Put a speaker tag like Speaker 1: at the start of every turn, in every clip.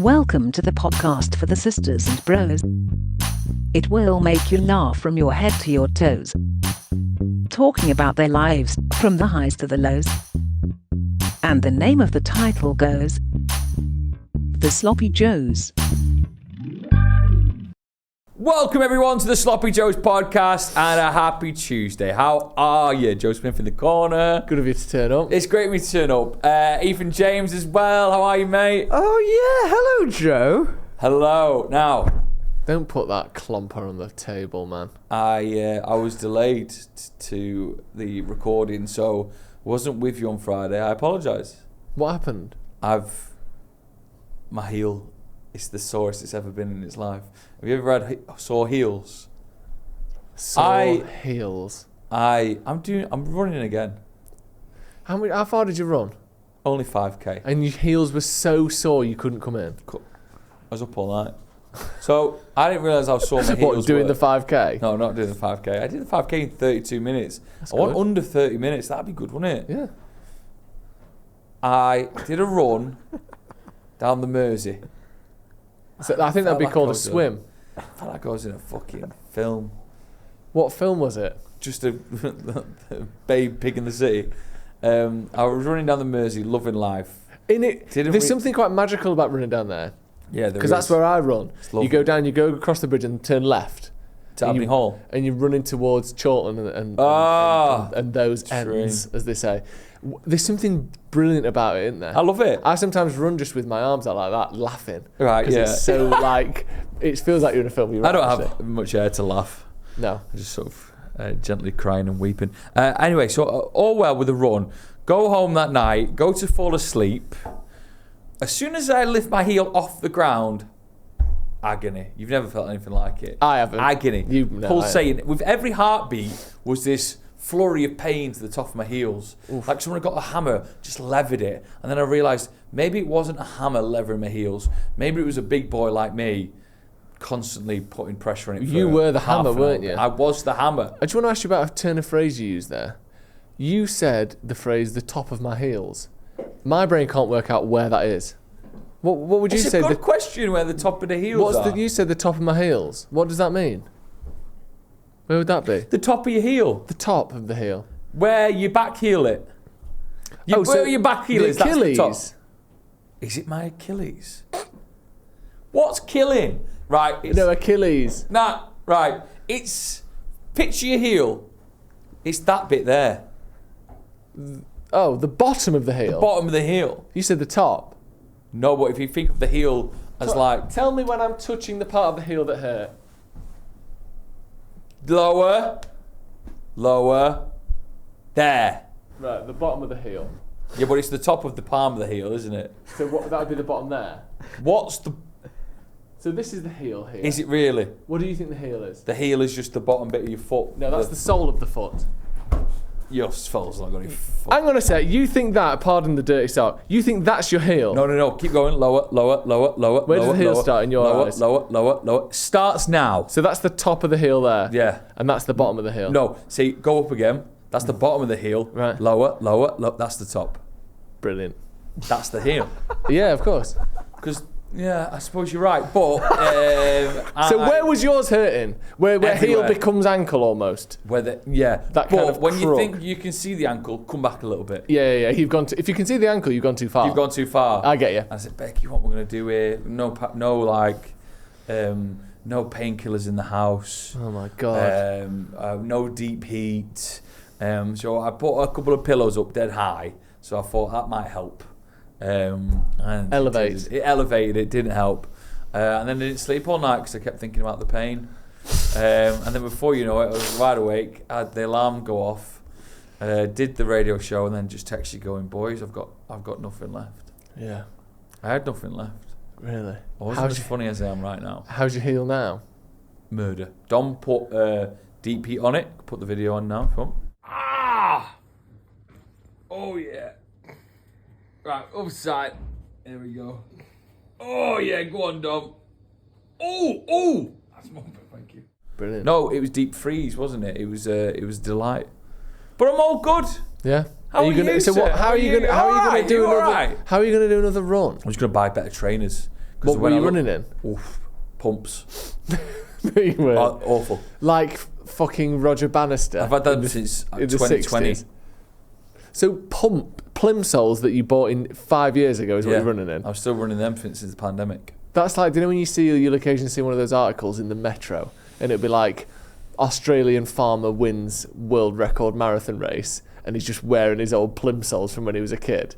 Speaker 1: Welcome to the podcast for the sisters and bros. It will make you laugh from your head to your toes. Talking about their lives, from the highs to the lows. And the name of the title goes, The Sloppy Joes.
Speaker 2: Welcome everyone to the Sloppy Joes podcast and a happy Tuesday. How are you? Joe Smith in the corner.
Speaker 3: Good of you to turn up.
Speaker 2: It's great of me to turn up. Ethan James as well. How are you, mate?
Speaker 3: Oh yeah, hello Joe.
Speaker 2: Hello. Now,
Speaker 3: Don't put that clumper on the table, man.
Speaker 2: I was delayed to the recording, so wasn't with you on Friday. I apologise.
Speaker 3: What happened?
Speaker 2: My heel. It's the sorest it's ever been in its life. Have you ever had sore heels?
Speaker 3: Heels.
Speaker 2: I'm running again.
Speaker 3: How far did you run?
Speaker 2: Only 5k.
Speaker 3: And your heels were so sore you couldn't come in.
Speaker 2: I was up all night. So I didn't realise how sore my heels
Speaker 3: What, doing
Speaker 2: were.
Speaker 3: the 5k?
Speaker 2: No, not doing the 5k. I did the 5k in 32 minutes.
Speaker 3: That's
Speaker 2: I want
Speaker 3: good.
Speaker 2: under 30 minutes. That'd be good, wouldn't it?
Speaker 3: Yeah.
Speaker 2: I did a run down the Mersey.
Speaker 3: So I think that'd be called a swim.
Speaker 2: I felt like I was in a fucking film.
Speaker 3: What film was it?
Speaker 2: Just a babe pig in the city. I was running down the Mersey, loving life.
Speaker 3: There's something quite magical about running down there.
Speaker 2: Yeah,
Speaker 3: because that's where I run. You go down, you go across the bridge and turn left.
Speaker 2: To Abbey Hall.
Speaker 3: And you're running towards Chorlton and those ends, as they say. There's something brilliant about it, isn't there?
Speaker 2: I love it.
Speaker 3: I sometimes run just with my arms out like that, laughing.
Speaker 2: Right, yeah.
Speaker 3: It's so it feels like you're in a film.
Speaker 2: I don't have much air to laugh.
Speaker 3: No.
Speaker 2: I just sort of gently crying and weeping. Anyway, so all well with the run. Go home that night, go to fall asleep. As soon as I lift my heel off the ground, agony. You've never felt anything like it.
Speaker 3: I haven't.
Speaker 2: Agony. Pulsating. With every heartbeat was this flurry of pain to the top of my heels. Oof. Like someone had got a hammer, just levered it. And then I realised maybe it wasn't a hammer levering my heels. Maybe it was a big boy like me constantly putting pressure on it.
Speaker 3: You were the hammer, weren't you?
Speaker 2: I was the hammer.
Speaker 3: I just want to ask you about a turn of phrase you used there. You said the phrase, the top of my heels. My brain can't work out where that is. What would you say?
Speaker 2: It's a good question where the top of the heels are.
Speaker 3: You said the top of my heels. What does that mean? Where would that be?
Speaker 2: The top of your heel.
Speaker 3: The top of the heel.
Speaker 2: Where you back heel it. Where your back heel is, that's the top. Is it my Achilles? What's killing? Right.
Speaker 3: No, Achilles.
Speaker 2: Nah, right. Picture your heel. It's that bit there.
Speaker 3: Oh, the bottom of the heel.
Speaker 2: The bottom of the heel.
Speaker 3: You said the top.
Speaker 2: No, but if you think of the heel as like...
Speaker 3: Tell me when I'm touching the part of the heel that hurt.
Speaker 2: Lower. There.
Speaker 3: Right, the bottom of the heel.
Speaker 2: Yeah, but it's the top of the palm of the heel, isn't it?
Speaker 3: So that would be the bottom there. So this is the heel here.
Speaker 2: Is it really?
Speaker 3: What do you think the heel is?
Speaker 2: The heel is just the bottom bit of your foot.
Speaker 3: No, that's the sole of the foot.
Speaker 2: Your fella's not got any foot.
Speaker 3: I'm going to say, you think that, pardon the dirty start, you think that's your heel?
Speaker 2: No. Keep going. Lower.
Speaker 3: Where does the heel start in your eyes?
Speaker 2: Lower. Starts now.
Speaker 3: So that's the top of the heel there.
Speaker 2: Yeah.
Speaker 3: And that's the bottom of the heel.
Speaker 2: No. See, go up again. That's the bottom of the heel.
Speaker 3: Right.
Speaker 2: Lower. That's the top.
Speaker 3: Brilliant.
Speaker 2: That's the heel.
Speaker 3: Yeah, of course.
Speaker 2: Because, yeah, I suppose you're right. But...
Speaker 3: so where was yours hurting? Where heel becomes ankle almost?
Speaker 2: Yeah.
Speaker 3: That kind of
Speaker 2: when you think you can see the ankle, come back a little bit.
Speaker 3: Yeah. If you can see the ankle, you've gone too far.
Speaker 2: You've gone too far.
Speaker 3: I get you.
Speaker 2: And I said, Becky, what we're going to do here? No painkillers in the house.
Speaker 3: Oh, my God.
Speaker 2: No deep heat. So I put a couple of pillows up dead high. So I thought that might help. And
Speaker 3: Elevate.
Speaker 2: It elevated, it didn't help. And then I didn't sleep all night because I kept thinking about the pain. And then before you know it, I was wide awake, I had the alarm go off, did the radio show, and then just text you going, boys, I've got nothing left.
Speaker 3: Yeah.
Speaker 2: I had nothing left.
Speaker 3: Really?
Speaker 2: I wasn't as funny as I am right now.
Speaker 3: How's your heel now?
Speaker 2: Murder. Dom put deep heat on it. Put the video on now if you want. Ah! Oh, yeah. Right, other side. There we go. Oh, yeah, go on, Dom. Oh! That's more, thank you.
Speaker 3: Brilliant.
Speaker 2: No, it was deep freeze, wasn't it? It was delight. But I'm all good.
Speaker 3: Yeah.
Speaker 2: How are you?
Speaker 3: So what? How are you going to do another?
Speaker 2: Right?
Speaker 3: How are you going to do another run?
Speaker 2: I'm just going to buy better trainers
Speaker 3: What were you running in?
Speaker 2: Oof, pumps.
Speaker 3: You were.
Speaker 2: Awful.
Speaker 3: Like fucking Roger Bannister.
Speaker 2: I've had that since 2020.
Speaker 3: 60s. So plimsolls that you bought in 5 years ago is what you're running in?
Speaker 2: I'm still running them since the pandemic.
Speaker 3: That's like, do you know when you'll occasionally see one of those articles in the Metro and it'll be like, Australian farmer wins world record marathon race and he's just wearing his old plimsolls from when he was a kid.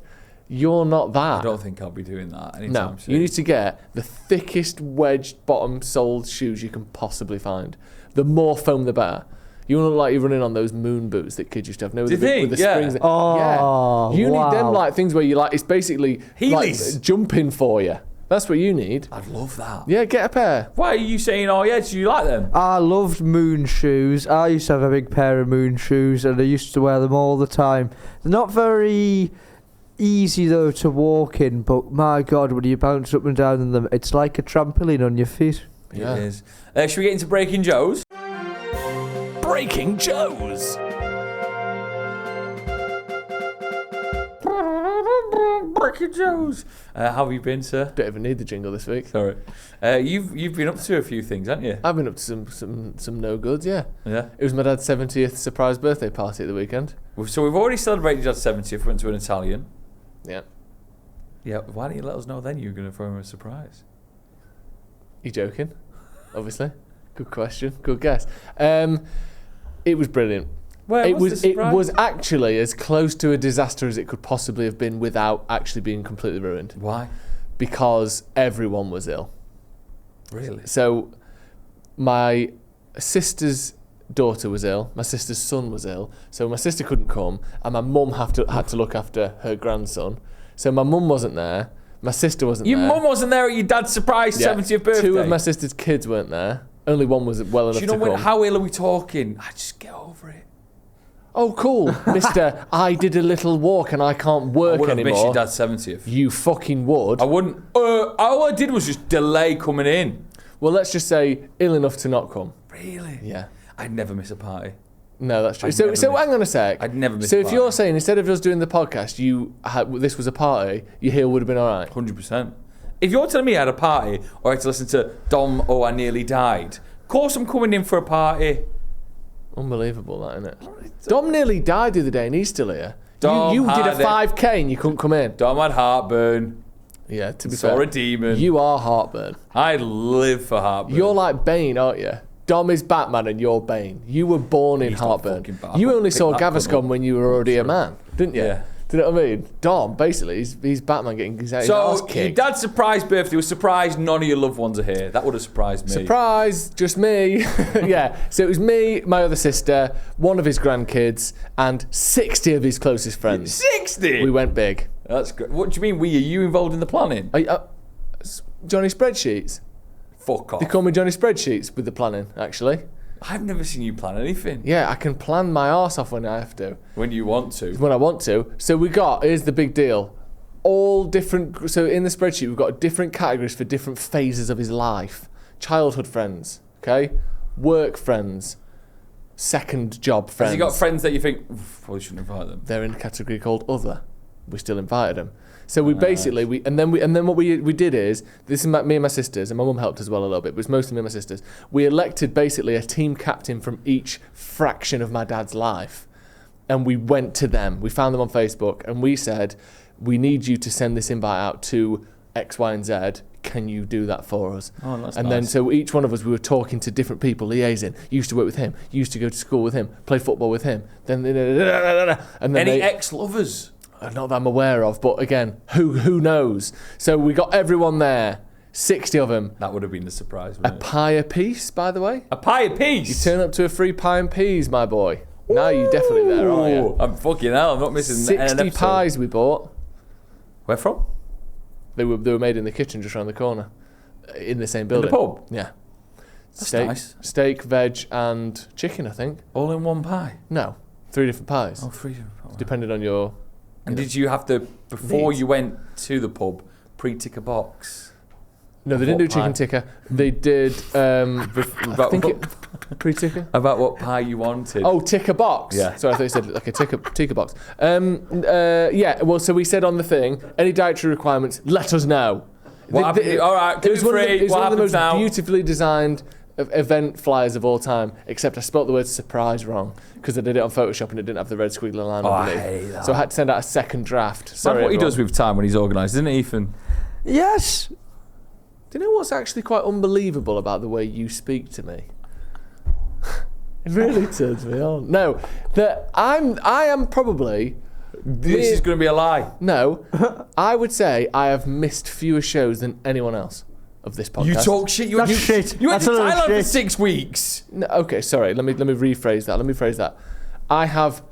Speaker 3: You're not that.
Speaker 2: I don't think I'll be doing that anytime soon.
Speaker 3: You need to get the thickest wedged bottom soled shoes you can possibly find. The more foam the better. You want to look like you're running on those moon boots that kids used to have. No,
Speaker 2: Do you think?
Speaker 3: with the springs.
Speaker 4: Oh,
Speaker 3: You
Speaker 4: wow.
Speaker 3: need them like things where you like, it's basically like
Speaker 2: Heelys.
Speaker 3: jumping for you. That's what you need.
Speaker 2: I'd love that.
Speaker 3: Yeah, get a pair.
Speaker 2: Why are you saying, oh yeah, do you like them?
Speaker 4: I loved moon shoes. I used to have a big pair of moon shoes and I used to wear them all the time. They're not very easy though to walk in, but my God, when you bounce up and down in them, it's like a trampoline on your feet.
Speaker 3: Yeah.
Speaker 2: It is. Should we get into Breaking Joe's?
Speaker 3: Breaking Joe's.
Speaker 2: Breaking Joe's. How have you been, sir?
Speaker 3: Don't even need the jingle this week.
Speaker 2: Sorry. You've been up to a few things, haven't you?
Speaker 3: I've been up to some no goods, yeah.
Speaker 2: Yeah.
Speaker 3: It was my dad's 70th surprise birthday party at the weekend.
Speaker 2: So we've already celebrated your 70th. Went to an Italian.
Speaker 3: Yeah.
Speaker 2: Yeah. Why didn't you let us know then you were going to throw him a surprise?
Speaker 3: You joking? Obviously. Good question. Good guess. It was brilliant.
Speaker 2: Where was the
Speaker 3: It
Speaker 2: surprise?
Speaker 3: was actually as close to a disaster as it could possibly have been without actually being completely ruined.
Speaker 2: Why?
Speaker 3: Because everyone was ill.
Speaker 2: Really?
Speaker 3: So my sister's daughter was ill, my sister's son was ill, so my sister couldn't come, and my mum had to look after her grandson. So my mum wasn't there, my sister wasn't
Speaker 2: Your
Speaker 3: there.
Speaker 2: mum wasn't there at your dad's surprise 70th birthday?
Speaker 3: 2 of my sister's kids weren't there. Only one was well enough
Speaker 2: Do you know
Speaker 3: to come.
Speaker 2: how ill are we talking? I just get over it.
Speaker 3: Oh, cool, Mister. I did a little walk and I can't work
Speaker 2: I wouldn't have missed
Speaker 3: anymore.
Speaker 2: your dad's 70th.
Speaker 3: You fucking would.
Speaker 2: I wouldn't. All I did was just delay coming in.
Speaker 3: Well, let's just say ill enough to not come.
Speaker 2: Really?
Speaker 3: Yeah.
Speaker 2: I'd never miss a party.
Speaker 3: No, that's true.
Speaker 2: I'd
Speaker 3: So
Speaker 2: never
Speaker 3: hang on a sec.
Speaker 2: I'd never miss
Speaker 3: So
Speaker 2: a
Speaker 3: if
Speaker 2: party.
Speaker 3: you're saying instead of us doing the podcast, this was a party, your heel would have been all right.
Speaker 2: 100%. If you're telling me I had a party or I had to listen to Dom, oh, I nearly died, of course I'm coming in for a party.
Speaker 3: Unbelievable, that, isn't it? Dom nearly died the other day and he's still here.
Speaker 2: Dom
Speaker 3: You did a
Speaker 2: had it.
Speaker 3: 5K and you couldn't come in.
Speaker 2: Dom had heartburn.
Speaker 3: Yeah, to be
Speaker 2: Saw
Speaker 3: fair.
Speaker 2: a demon.
Speaker 3: You are heartburn.
Speaker 2: I live for heartburn.
Speaker 3: You're like Bane, aren't you? Dom is Batman and you're Bane. You were born in
Speaker 2: He's not
Speaker 3: heartburn.
Speaker 2: fucking Batman.
Speaker 3: You only
Speaker 2: Pick
Speaker 3: saw
Speaker 2: that gun
Speaker 3: Gaviscon
Speaker 2: up.
Speaker 3: when you were already a man, didn't you?
Speaker 2: Yeah.
Speaker 3: Do you know what I mean? Dom, basically, he's Batman getting his ass
Speaker 2: So your
Speaker 3: kicked.
Speaker 2: dad's surprise birthday was surprised none of your loved ones are here. That would have surprised me.
Speaker 3: Surprise, just me. Yeah, so it was me, my other sister, one of his grandkids, and 60 of his closest friends.
Speaker 2: 60?
Speaker 3: We went big.
Speaker 2: That's great. What do you mean we? Are you involved in the planning?
Speaker 3: Johnny Spreadsheets.
Speaker 2: Fuck off.
Speaker 3: They call me Johnny Spreadsheets with the planning, actually.
Speaker 2: I've never seen you plan anything.
Speaker 3: Yeah, I can plan my arse off when I have to.
Speaker 2: When you want to.
Speaker 3: When I want to. So here's the big deal. All different, so in the spreadsheet we've got different categories for different phases of his life. Childhood friends, okay? Work friends. Second job friends.
Speaker 2: Has he got friends that you think, probably shouldn't invite them?
Speaker 3: They're in a category called other. We still invited them. So we basically, and then what we did is, this is me and my sisters, and my mum helped as well a little bit, but it was mostly me and my sisters. We elected basically a team captain from each fraction of my dad's life. And we went to them. We found them on Facebook, and we said, we need you to send this invite out to X, Y, and Z. Can you do that for us?
Speaker 2: Oh, that's
Speaker 3: and
Speaker 2: nice.
Speaker 3: then so each one of us, we were talking to different people, liaising. Used to work with him, used to go to school with him, play football with him. Then and then
Speaker 2: Any ex-lovers?
Speaker 3: not that I'm aware of, but again, who knows? So we got everyone there, 60 of them.
Speaker 2: That would have been the surprise,
Speaker 3: A
Speaker 2: wouldn't it?
Speaker 3: pie apiece, by the way.
Speaker 2: A pie apiece?
Speaker 3: Turn up to a free pie and peas, my boy. Now you're definitely there, aren't you?
Speaker 2: I'm fucking hell, I'm not missing an
Speaker 3: 60
Speaker 2: episode.
Speaker 3: pies we bought.
Speaker 2: Where from?
Speaker 3: They were made in the kitchen just around the corner, in the same building.
Speaker 2: pub?
Speaker 3: Yeah.
Speaker 2: That's
Speaker 3: Steak,
Speaker 2: nice.
Speaker 3: steak, veg, and chicken, I think.
Speaker 2: All in one pie?
Speaker 3: No, 3 different pies,
Speaker 2: Oh, 3 different pies.
Speaker 3: depending on your.
Speaker 2: And did you have to, before
Speaker 3: Neat.
Speaker 2: you went to the pub, pre-tick a box?
Speaker 3: No, they didn't do
Speaker 2: What
Speaker 3: chicken
Speaker 2: pie?
Speaker 3: tikka. They did. I think it pre-tikka.
Speaker 2: About what pie you wanted?
Speaker 3: Oh, ticker box.
Speaker 2: Yeah.
Speaker 3: Sorry, I thought you said like a ticker box. Yeah. Well, so we said on the thing, any dietary requirements, let us know.
Speaker 2: What happened? All right,
Speaker 3: it was one
Speaker 2: free.
Speaker 3: of the
Speaker 2: What
Speaker 3: most
Speaker 2: happens now?
Speaker 3: beautifully designed event flyers of all time, except I spelt the word surprise wrong because I did it on Photoshop and it didn't have the red squiggly line
Speaker 2: Oh, I
Speaker 3: underneath.
Speaker 2: hate that.
Speaker 3: So I had to send out a second draft. Sorry,
Speaker 2: That's what he
Speaker 3: everyone.
Speaker 2: does with time when he's organised, isn't it, Ethan?
Speaker 4: Yes.
Speaker 3: Do you know what's actually quite unbelievable about the way you speak to me? It really turns me on. No, that I am probably.
Speaker 2: This is going to be a lie.
Speaker 3: No, I would say I have missed fewer shows than anyone else of this podcast.
Speaker 2: You talk shit. You
Speaker 4: That's
Speaker 2: went,
Speaker 4: shit.
Speaker 2: You went
Speaker 4: That's
Speaker 2: to
Speaker 4: a load of
Speaker 2: Thailand for
Speaker 4: shit.
Speaker 2: 6 weeks.
Speaker 3: No, okay, sorry. Let me rephrase that. I have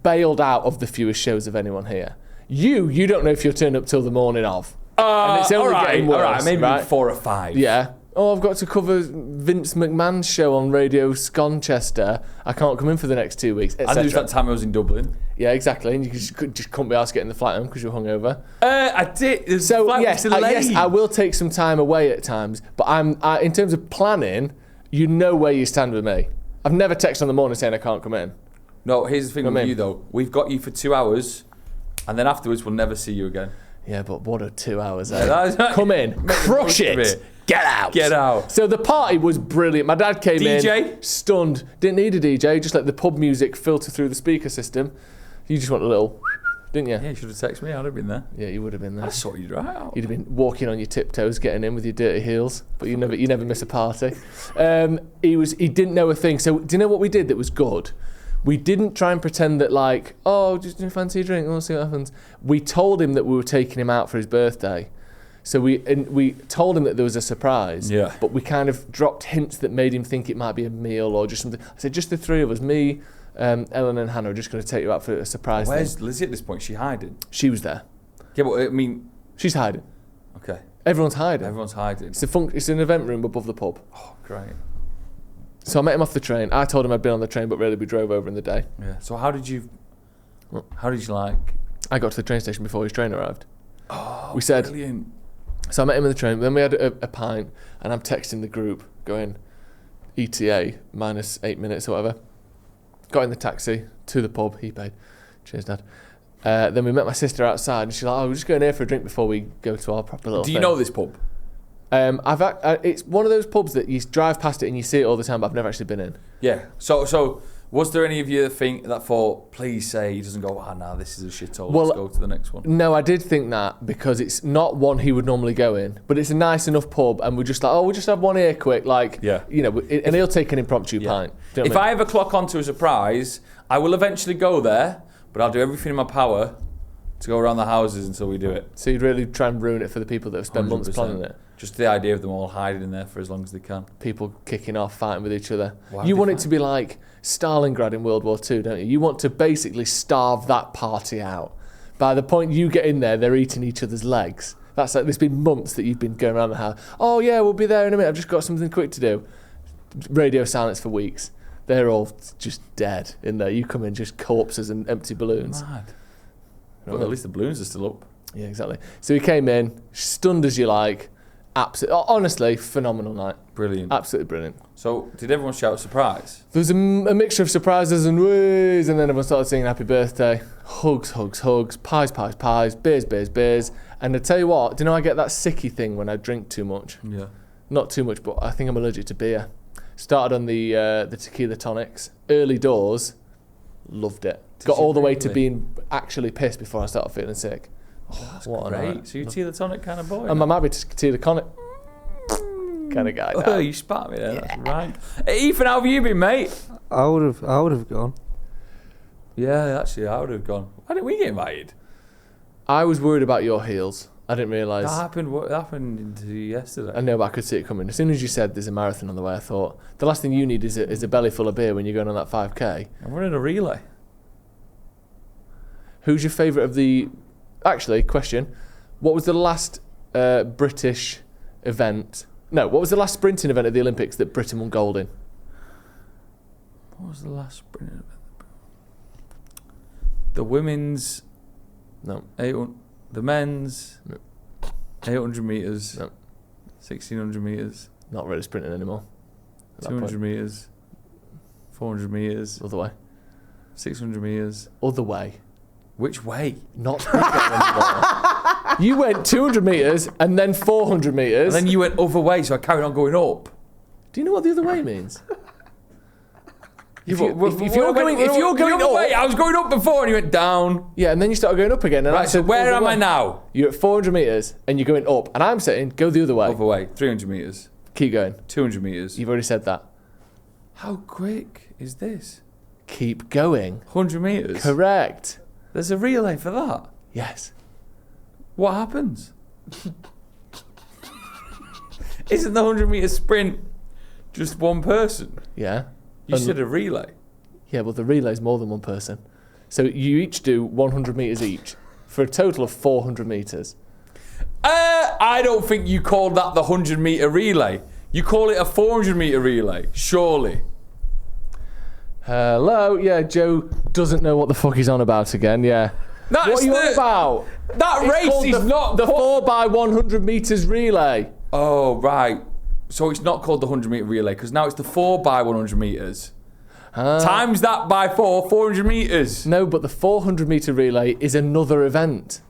Speaker 3: bailed out of the fewest shows of anyone here. You don't know if you'll turn up till the morning of. And it's only getting worse,
Speaker 2: all right, maybe
Speaker 3: right?
Speaker 2: 4 or 5.
Speaker 3: Yeah. Oh, I've got to cover Vince McMahon's show on Radio Sconchester. I can't come in for the next 2 weeks,
Speaker 2: And there
Speaker 3: etc.
Speaker 2: was that time I was in Dublin.
Speaker 3: Yeah, exactly. And you just couldn't be asked getting the flight home because you were hungover.
Speaker 2: I did. The
Speaker 3: So
Speaker 2: flight
Speaker 3: yes,
Speaker 2: was delayed.
Speaker 3: yes, I will take some time away at times. But in terms of planning, you know where you stand with me. I've never texted on the morning saying I can't come in.
Speaker 2: No, here's the thing
Speaker 3: Come
Speaker 2: with
Speaker 3: in.
Speaker 2: you though. We've got you for 2 hours, and then afterwards we'll never see you again.
Speaker 3: Yeah, but what a 2 hours,
Speaker 2: Yeah,
Speaker 3: eh?
Speaker 2: that's right.
Speaker 3: Come in,
Speaker 2: Make the
Speaker 3: crush
Speaker 2: most of
Speaker 3: it.
Speaker 2: it.
Speaker 3: Get out.
Speaker 2: Get out.
Speaker 3: So the party was brilliant. My dad came
Speaker 2: DJ?
Speaker 3: in, stunned. Didn't need a DJ, just let the pub music filter through the speaker system. You just want a little, didn't you?
Speaker 2: Yeah, you should have texted me. I'd have been there.
Speaker 3: Yeah, you would have been there.
Speaker 2: I saw you right out.
Speaker 3: You'd have been walking on your tiptoes, getting in with your dirty heels, but you never miss a party. He didn't know a thing. So do you know what we did that was good? We didn't try and pretend that like, oh, just fancy a drink, we'll see what happens. We told him that we were taking him out for his birthday. So we told him that there was a surprise,
Speaker 2: Yeah.
Speaker 3: but we kind of dropped hints that made him think it might be a meal or just something. I said, just the three of us, me, Ellen and Hannah, are just going to take you out for a surprise
Speaker 2: Where's
Speaker 3: thing.
Speaker 2: Lizzie at this point? Is she hiding?
Speaker 3: She was there.
Speaker 2: Yeah, but I mean,
Speaker 3: She's hiding.
Speaker 2: okay.
Speaker 3: Everyone's hiding.
Speaker 2: Everyone's hiding.
Speaker 3: It's an event room above the pub.
Speaker 2: Oh, great.
Speaker 3: So I met him off the train. I told him I'd been on the train, but really we drove over in the day.
Speaker 2: Yeah. So how did you like?
Speaker 3: I got to the train station before his train arrived.
Speaker 2: Oh,
Speaker 3: We said-
Speaker 2: brilliant.
Speaker 3: So I met him in the train. Then we had a pint, and I'm texting the group going, ETA minus 8 minutes or whatever. Got in the taxi to the pub. He paid. Cheers, Dad. Then we met my sister outside, and she's like, "Oh, we're just going here for a drink before we go to our proper little."
Speaker 2: Do you
Speaker 3: thing."
Speaker 2: know this pub?
Speaker 3: It's one of those pubs that you drive past it and you see it all the time, but I've never actually been in.
Speaker 2: Yeah. So was there any of you that thought, please say he doesn't go, nah, this is a shithole,
Speaker 3: Well,
Speaker 2: let's go to the next one?
Speaker 3: No, I did think that because it's not one he would normally go in, but it's a nice enough pub, and we're just like, oh, we'll just have one here quick, like,
Speaker 2: Yeah.
Speaker 3: you know, and he'll take an impromptu
Speaker 2: Yeah.
Speaker 3: pint. Do you know
Speaker 2: If
Speaker 3: what
Speaker 2: I ever clock onto a surprise, I will eventually go there, but I'll do everything in my power to go around the houses until we do it.
Speaker 3: So you'd really try and ruin it for the people that have spent months
Speaker 2: 100%.
Speaker 3: planning it.
Speaker 2: Just the idea of them all hiding in there for as long as they can.
Speaker 3: People kicking off, fighting with each other.
Speaker 2: Why
Speaker 3: You
Speaker 2: would
Speaker 3: want
Speaker 2: they
Speaker 3: it to be like Stalingrad in World War II, don't you? You want to basically starve that party out. By the point you get in there, they're eating each other's legs. That's like, there's been months that you've been going around the house. Oh yeah, we'll be there in a minute. I've just got something quick to do. Radio silence for weeks. They're all just dead in there. You come in just corpses and empty balloons.
Speaker 2: Mad. Well, at least the balloons are still up.
Speaker 3: Yeah, exactly. So he came in, stunned as you like. Absolutely, honestly, phenomenal night.
Speaker 2: Brilliant.
Speaker 3: Absolutely brilliant.
Speaker 2: So, did everyone shout surprise?
Speaker 3: There was a mixture of surprises and wheeze, and then everyone started singing happy birthday. Hugs, hugs, hugs. Pies, pies, pies. Beers, beers, beers. And I tell you what, do you know I get that sicky thing when I drink too much?
Speaker 2: Yeah.
Speaker 3: Not too much, but I think I'm allergic to beer. Started on the tequila tonics. Early doors. Loved it. Got
Speaker 2: you
Speaker 3: all the way to
Speaker 2: really?
Speaker 3: being actually pissed before I started feeling sick.
Speaker 2: That's
Speaker 3: what a
Speaker 2: great.
Speaker 3: night.
Speaker 2: So, you're tequila tonic kind of boy?
Speaker 3: And I might be tequila tonic kind of guy now.
Speaker 2: Oh, you spat me there. That's right. Hey, Ethan, how have you been, mate?
Speaker 4: I would have gone.
Speaker 2: Yeah, actually, I would have gone. Why didn't we get invited?
Speaker 3: I was worried about your heels. I didn't realise.
Speaker 2: That happened. What happened yesterday?
Speaker 3: I know, but I could see it coming. As soon as you said there's a marathon on the way, I thought the last thing you need is a belly full of beer when you're going on that 5k.
Speaker 2: I'm running a relay.
Speaker 3: Who's your favourite of the... Actually, question. What was the last British event... No, what was the last sprinting event at the Olympics that Britain won gold in?
Speaker 2: What was the last sprint event? The women's...
Speaker 3: No.
Speaker 2: The men's...
Speaker 3: No.
Speaker 2: 800 metres.
Speaker 3: No.
Speaker 2: 1600 metres.
Speaker 3: Not really sprinting anymore. At that
Speaker 2: 200
Speaker 3: point.
Speaker 2: metres. 400 metres.
Speaker 3: Other way.
Speaker 2: 600 metres.
Speaker 3: Other way.
Speaker 2: Which way?
Speaker 3: Not bigger anymore. You went 200 metres and then 400 metres.
Speaker 2: And then you went other way, so I carried on going up.
Speaker 3: Do you know what the other way means? If you're going
Speaker 2: the other way,
Speaker 3: up,
Speaker 2: I was going up before and you went down.
Speaker 3: yeah, and then you started going up again. And I
Speaker 2: Right, so
Speaker 3: said,
Speaker 2: where
Speaker 3: other
Speaker 2: am
Speaker 3: way.
Speaker 2: I now?
Speaker 3: You're at 400 metres and you're going up, and I'm saying go the other way.
Speaker 2: Other way, 300 metres,
Speaker 3: Keep going.
Speaker 2: 200 metres.
Speaker 3: You've already said that.
Speaker 2: How quick is this?
Speaker 3: Keep going.
Speaker 2: 100 metres?
Speaker 3: Correct.
Speaker 2: There's a relay for that.
Speaker 3: Yes.
Speaker 2: What happens? Isn't the 100 metre sprint just one person?
Speaker 3: Yeah.
Speaker 2: You said a relay.
Speaker 3: Yeah, well, the relay's more than one person. So you each do 100 metres each for a total of 400 metres.
Speaker 2: I don't think you called that the 100 metre relay. You call it a 400 metre relay, surely.
Speaker 3: Hello? Yeah, Joe doesn't know what the fuck he's on about again, yeah.
Speaker 2: That's
Speaker 3: What are you on about?
Speaker 2: That
Speaker 3: It's
Speaker 2: race
Speaker 3: called
Speaker 2: is not
Speaker 3: the 4x100 metres relay.
Speaker 2: Oh, right. So it's not called the 100 metre relay, because now it's the 4x100 metres. Times that by 400 metres.
Speaker 3: No, but the 400 metre relay is another event.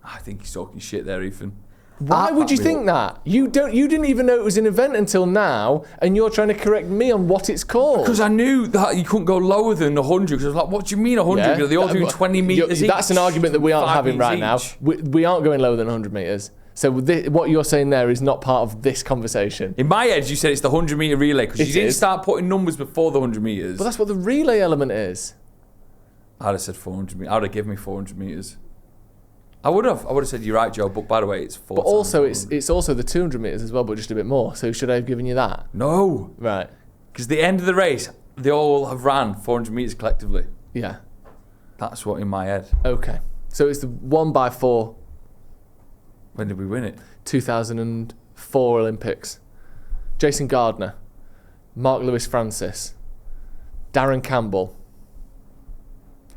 Speaker 2: I think he's talking shit there, Ethan.
Speaker 3: Why would you think that? You didn't even know it was an event until now, and you're trying to correct me on what it's called.
Speaker 2: Because I knew that you couldn't go lower than 100. Because I was like, what do you mean 100?
Speaker 3: Yeah,
Speaker 2: They're all doing 20 metres each.
Speaker 3: That's an argument that we aren't
Speaker 2: 5
Speaker 3: having right
Speaker 2: metres
Speaker 3: now.
Speaker 2: each.
Speaker 3: We aren't going lower than 100 metres. So what you're saying there is not part of this conversation.
Speaker 2: In my head, you said it's the 100 metre relay because you didn't start putting numbers before the 100 metres.
Speaker 3: But that's what the relay element is.
Speaker 2: I'd have said 400 metres. I would have given me 400 metres. I would have said, you're right, Joe, but by the way, it's 4
Speaker 3: But also,
Speaker 2: times
Speaker 3: it's also the 200 metres as well, but just a bit more. So should I have given you that?
Speaker 2: No.
Speaker 3: Right.
Speaker 2: Because the end of the race, they all have ran 400 metres collectively.
Speaker 3: Yeah.
Speaker 2: That's what in my head.
Speaker 3: Okay. So it's the 1x4
Speaker 2: When did we win it?
Speaker 3: 2004 Olympics. Jason Gardner, Mark Lewis Francis, Darren Campbell,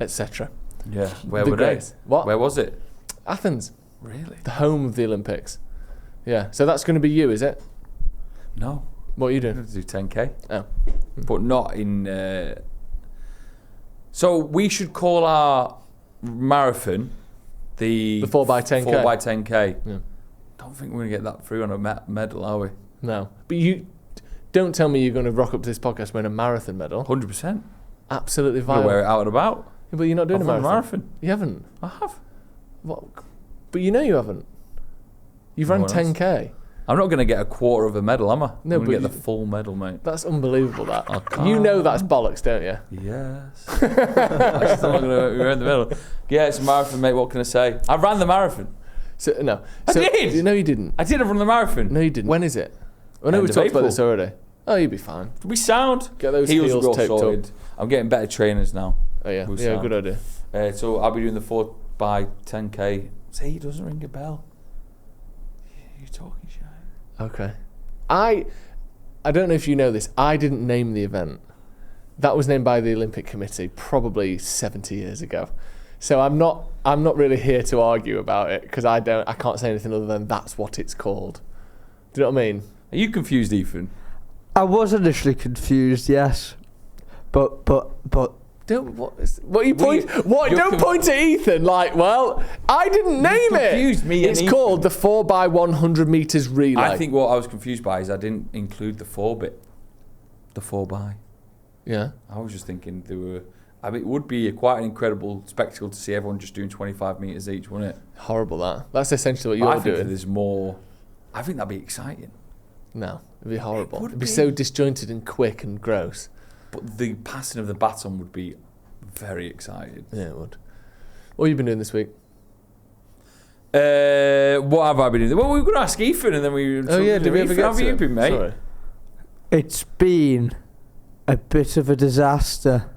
Speaker 3: etc.
Speaker 2: Yeah. Where
Speaker 3: The
Speaker 2: were they?
Speaker 3: greats. What?
Speaker 2: Where was it?
Speaker 3: Athens,
Speaker 2: Really?
Speaker 3: the home of the Olympics. Yeah. So that's going to be you, is it?
Speaker 2: No.
Speaker 3: What are you
Speaker 2: I'm
Speaker 3: doing?
Speaker 2: going to do 10k.
Speaker 3: Oh.
Speaker 2: But not in... So we should call our marathon the
Speaker 3: 4x10k.
Speaker 2: 4x10k.
Speaker 3: Yeah.
Speaker 2: Don't think we're going to get that through on a medal, are we?
Speaker 3: No. But you don't tell me you're going to rock up to this podcast wearing a marathon medal.
Speaker 2: 100%.
Speaker 3: Absolutely
Speaker 2: I'm going
Speaker 3: violent.
Speaker 2: to wear it out and about.
Speaker 3: Yeah, but you're not doing
Speaker 2: I've
Speaker 3: a
Speaker 2: run
Speaker 3: marathon. You haven't.
Speaker 2: I have.
Speaker 3: What? But you know you haven't. You've run
Speaker 2: No one else.
Speaker 3: 10k.
Speaker 2: I'm not going to get a quarter of a medal, am I?
Speaker 3: No,
Speaker 2: I'm going to
Speaker 3: but
Speaker 2: get the full medal, mate.
Speaker 3: That's unbelievable. That.
Speaker 2: I
Speaker 3: You know
Speaker 2: can't.
Speaker 3: that's bollocks, don't you?
Speaker 2: Yes. I'm still not going to earn the medal. Yeah, it's a marathon, mate. What can I say? I ran the marathon.
Speaker 3: So no.
Speaker 2: I
Speaker 3: So,
Speaker 2: did!
Speaker 3: No, you didn't.
Speaker 2: I did run the marathon.
Speaker 3: No, you didn't. When is it? I know
Speaker 2: End
Speaker 3: we
Speaker 2: of
Speaker 3: talked about
Speaker 2: April.
Speaker 3: this already. Oh, you'll be fine.
Speaker 2: We sound.
Speaker 3: Get those
Speaker 2: Heels
Speaker 3: heels
Speaker 2: are all
Speaker 3: taped
Speaker 2: sorted.
Speaker 3: up.
Speaker 2: I'm getting better trainers now.
Speaker 3: Oh yeah,
Speaker 2: We'll
Speaker 3: yeah,
Speaker 2: sound.
Speaker 3: good idea.
Speaker 2: So I'll be doing the 4x10k. See, it doesn't ring a bell. You're talking shit.
Speaker 3: Okay. I don't know if you know this. I didn't name the event. That was named by the Olympic Committee probably 70 years ago. So I'm not really here to argue about it because I can't say anything other than that's what it's called. Do you know what I mean?
Speaker 2: Are you confused, Ethan?
Speaker 4: I was initially confused, yes, but
Speaker 3: Don't what you point? What?
Speaker 2: you're
Speaker 3: Don't point at Ethan. Like, well, I didn't name it.
Speaker 2: confused me and
Speaker 3: It's
Speaker 2: Ethan.
Speaker 3: called the 4x100 meters relay.
Speaker 2: I think what I was confused by is I didn't include the 4 bit. The 4x.
Speaker 3: Yeah.
Speaker 2: I was just thinking there were... I mean, it would be quite an incredible spectacle to see everyone just doing 25 metres each, wouldn't it?
Speaker 3: Horrible that. That's essentially what
Speaker 2: I
Speaker 3: you're
Speaker 2: think
Speaker 3: doing.
Speaker 2: there's more... I think that'd be exciting.
Speaker 3: No, it'd be horrible.
Speaker 2: would
Speaker 3: It'd be
Speaker 2: be.
Speaker 3: so disjointed and quick and gross.
Speaker 2: But the passing of the baton would be very exciting.
Speaker 3: Yeah, it would. What have you been doing this week?
Speaker 2: What have I been doing? Well, we were going to ask Ethan and then we...
Speaker 3: Oh yeah, did we ever
Speaker 2: Ethan,
Speaker 3: get
Speaker 2: how have
Speaker 3: to
Speaker 2: you
Speaker 3: it?
Speaker 2: been, mate?
Speaker 3: Sorry.
Speaker 4: it's been a bit of a disaster.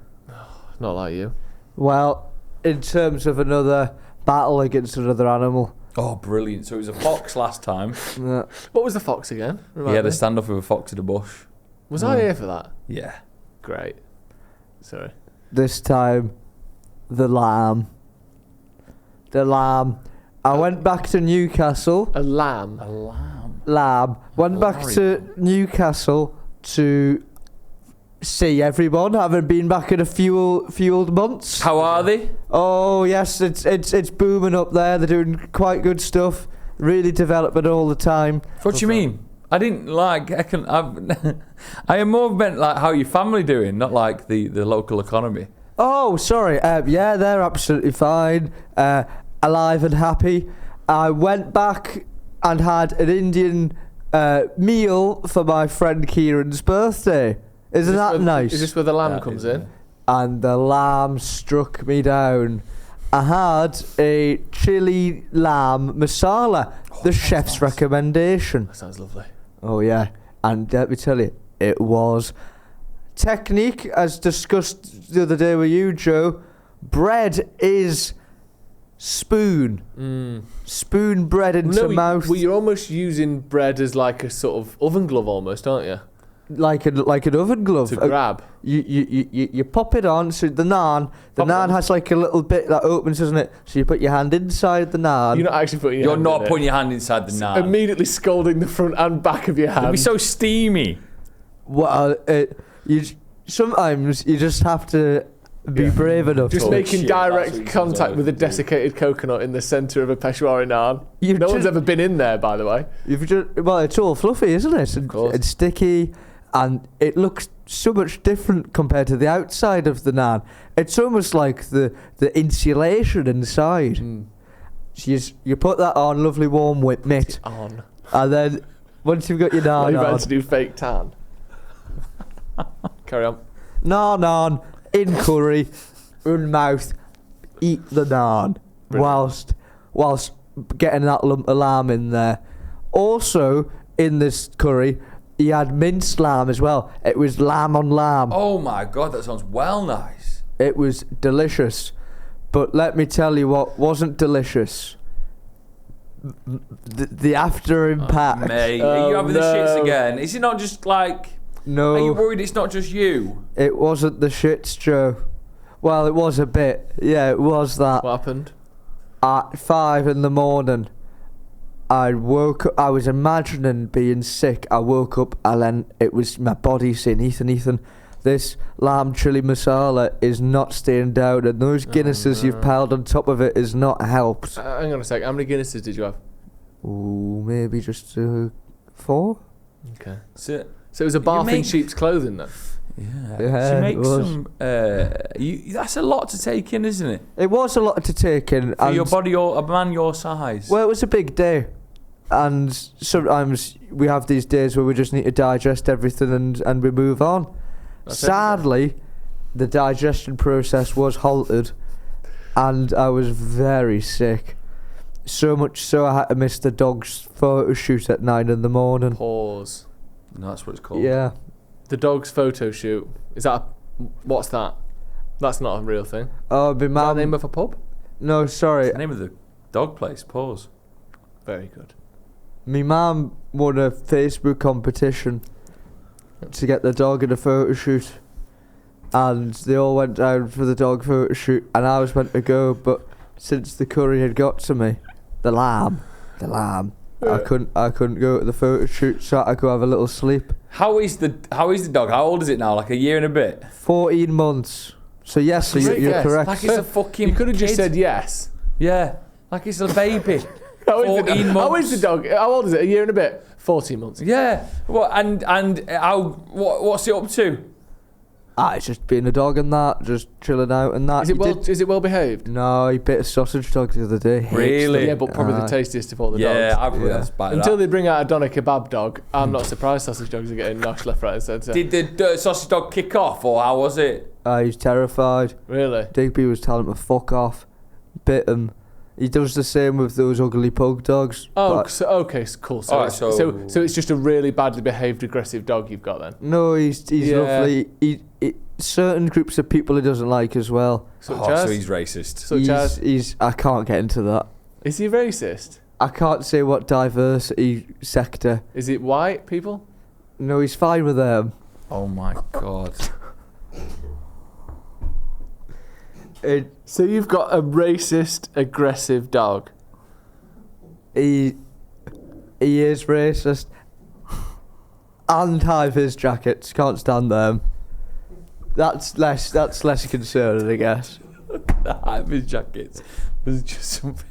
Speaker 3: Not like you.
Speaker 4: Well, in terms of another battle against another animal.
Speaker 2: Oh, brilliant. So it was a fox last time.
Speaker 4: Uh,
Speaker 3: What was the fox again?
Speaker 2: He
Speaker 3: Remind
Speaker 2: had
Speaker 3: me.
Speaker 2: a standoff with a fox in a bush.
Speaker 3: Was I here for that?
Speaker 2: Yeah.
Speaker 3: Great. Sorry.
Speaker 4: This time, the lamb. The lamb. I went back to Newcastle.
Speaker 3: A lamb.
Speaker 2: A lamb.
Speaker 4: Went back to Newcastle to see everyone. Haven't been back in a few old months.
Speaker 2: How are they?
Speaker 4: Oh yes, it's booming up there. They're doing quite good stuff. Really developing all the time.
Speaker 2: What do you mean? I didn't like. I am more meant like how your family doing, not like the local economy.
Speaker 4: Oh, sorry. Yeah, they're absolutely fine. Alive and happy. I went back and had an Indian meal for my friend Kieran's birthday. Isn't that nice?
Speaker 3: Is this where the lamb comes in?
Speaker 4: And the lamb struck me down. I had a chili lamb masala, the chef's recommendation.
Speaker 3: That sounds lovely.
Speaker 4: Oh yeah, and let me tell you, it was technique, as discussed the other day with you, Joe. Bread is spoon bread into mouth.
Speaker 3: Well, you're almost using bread as like a sort of oven glove, almost, aren't you?
Speaker 4: Like an oven glove
Speaker 3: to grab.
Speaker 4: You pop it on. So the naan has like a little bit that opens, doesn't it? So you put your hand inside the naan.
Speaker 3: You're not actually putting your
Speaker 2: You're
Speaker 3: hand
Speaker 2: not
Speaker 3: in
Speaker 2: putting
Speaker 3: it.
Speaker 2: your hand inside the naan.
Speaker 3: Immediately scalding the front and back of your hand.
Speaker 2: It'd be so steamy.
Speaker 4: Well, sometimes you just have to be brave enough.
Speaker 3: Just
Speaker 2: Oh,
Speaker 3: making
Speaker 2: shit, that's
Speaker 3: direct
Speaker 2: what you
Speaker 3: contact
Speaker 2: deserve
Speaker 3: with a
Speaker 2: to do.
Speaker 3: desiccated coconut in the centre of a Peshawari naan. No one's ever been in there, by the way.
Speaker 4: Well, it's all fluffy, isn't it? And
Speaker 3: course.
Speaker 4: it's sticky, and it looks so much different compared to the outside of the naan. It's almost like the insulation inside. So you put that on, lovely warm mitt,
Speaker 3: On.
Speaker 4: and then once you've got your
Speaker 3: Now
Speaker 4: naan
Speaker 3: you've had
Speaker 4: on,
Speaker 3: to do fake tan. Carry on.
Speaker 4: naan on, in curry, in mouth, eat the naan,
Speaker 3: Brilliant.
Speaker 4: whilst getting that lump of lamb in there. Also, in this curry, he had minced lamb as well. It was lamb on lamb.
Speaker 2: Oh my god, that sounds well nice.
Speaker 4: It was delicious. But let me tell you what wasn't delicious. The after impact.
Speaker 2: Mate,
Speaker 3: Oh,
Speaker 2: are you having the
Speaker 3: no.
Speaker 2: shits again? Is it not just like... Are you
Speaker 4: No,
Speaker 2: worried it's not just you?
Speaker 4: it wasn't the shits, Joe. Well, it was a bit. Yeah, it was that.
Speaker 3: What happened?
Speaker 4: At 5 in the morning, I woke up. I was imagining being sick. I woke up and then it was my body saying, Ethan, this lamb chili masala is not staying down, and those Guinnesses you've piled on top of it is not helped.
Speaker 3: Hang on a sec. How many Guinnesses did you have?
Speaker 4: Ooh, maybe just 4?
Speaker 3: Okay.
Speaker 2: So,
Speaker 3: So it was a bath in
Speaker 2: make-
Speaker 3: sheep's clothing then?
Speaker 2: yeah.
Speaker 4: Yeah,
Speaker 2: So
Speaker 4: it
Speaker 2: make
Speaker 4: was.
Speaker 2: some... that's a lot to take in, isn't it?
Speaker 4: It was a lot to take in.
Speaker 2: For
Speaker 4: and
Speaker 2: your body, or a man your size.
Speaker 4: Well, it was a big day. And sometimes we have these days where we just need to digest everything and we move on.
Speaker 3: That's
Speaker 4: Sadly, the digestion process was halted and I was very sick. So much so I had to miss the dog's photo shoot at 9 in the morning.
Speaker 3: Pause.
Speaker 2: No, that's what it's called.
Speaker 4: Yeah.
Speaker 3: The dog's photo shoot. Is that what's that? That's not a real thing.
Speaker 4: Oh, my
Speaker 3: Is that the
Speaker 4: mum.
Speaker 3: name of a pub?
Speaker 4: No, sorry.
Speaker 2: It's the name of the dog place. Pause.
Speaker 3: Very good.
Speaker 4: My mum won a Facebook competition to get the dog in a photo shoot. And they all went down for the dog photo shoot and I was meant to go, but since the curry had got to me, the lamb, I couldn't go to the photo shoot, so I had to go have a little sleep.
Speaker 2: How is the dog? How old is it now? Like a year and a bit?
Speaker 4: 14 months. So yes, so
Speaker 3: Great
Speaker 4: you're
Speaker 3: guess.
Speaker 4: correct.
Speaker 2: Like it's a fucking
Speaker 3: You could have just
Speaker 2: kid.
Speaker 3: said yes.
Speaker 2: Yeah. Like it's a baby.
Speaker 3: How is
Speaker 2: 14 months.
Speaker 3: How is the dog? How old is it? A year and a bit? 14 months.
Speaker 2: Yeah. Well, and how? What's it up to?
Speaker 4: It's just being a dog and that, just chilling out and that.
Speaker 3: Is it well behaved?
Speaker 4: No, he bit a sausage dog the other day. Hates
Speaker 2: Really?
Speaker 4: them.
Speaker 3: Yeah, but probably the
Speaker 4: Aye.
Speaker 3: tastiest of all the
Speaker 2: Yeah,
Speaker 3: dogs.
Speaker 2: I've realised by
Speaker 3: Until
Speaker 2: that.
Speaker 3: they bring out a doner kebab dog, I'm not surprised sausage dogs are getting noshed left, right, and centre.
Speaker 2: Did the sausage dog kick off, or how was it?
Speaker 4: He's terrified.
Speaker 3: Really?
Speaker 4: Digby was telling him to fuck off. Bit him. He does the same with those ugly pug dogs.
Speaker 3: Oh,
Speaker 4: but-
Speaker 3: so, okay, cool. So,
Speaker 2: Alright,
Speaker 3: so it's just a really badly behaved, aggressive dog you've got then.
Speaker 4: No, he's
Speaker 3: Yeah.
Speaker 4: lovely. He certain groups of people he doesn't like as well.
Speaker 3: Such
Speaker 2: Oh,
Speaker 3: as?
Speaker 2: so he's racist.
Speaker 3: Such as?
Speaker 4: He's I can't get into that.
Speaker 3: Is he racist?
Speaker 4: I can't say what diversity sector.
Speaker 3: Is it white people?
Speaker 4: No, he's fine with them.
Speaker 2: Oh my god.
Speaker 3: So you've got a racist, aggressive dog.
Speaker 4: He is racist. And high vis jackets, can't stand them. That's less concerning, I guess.
Speaker 2: The height of his jackets was just something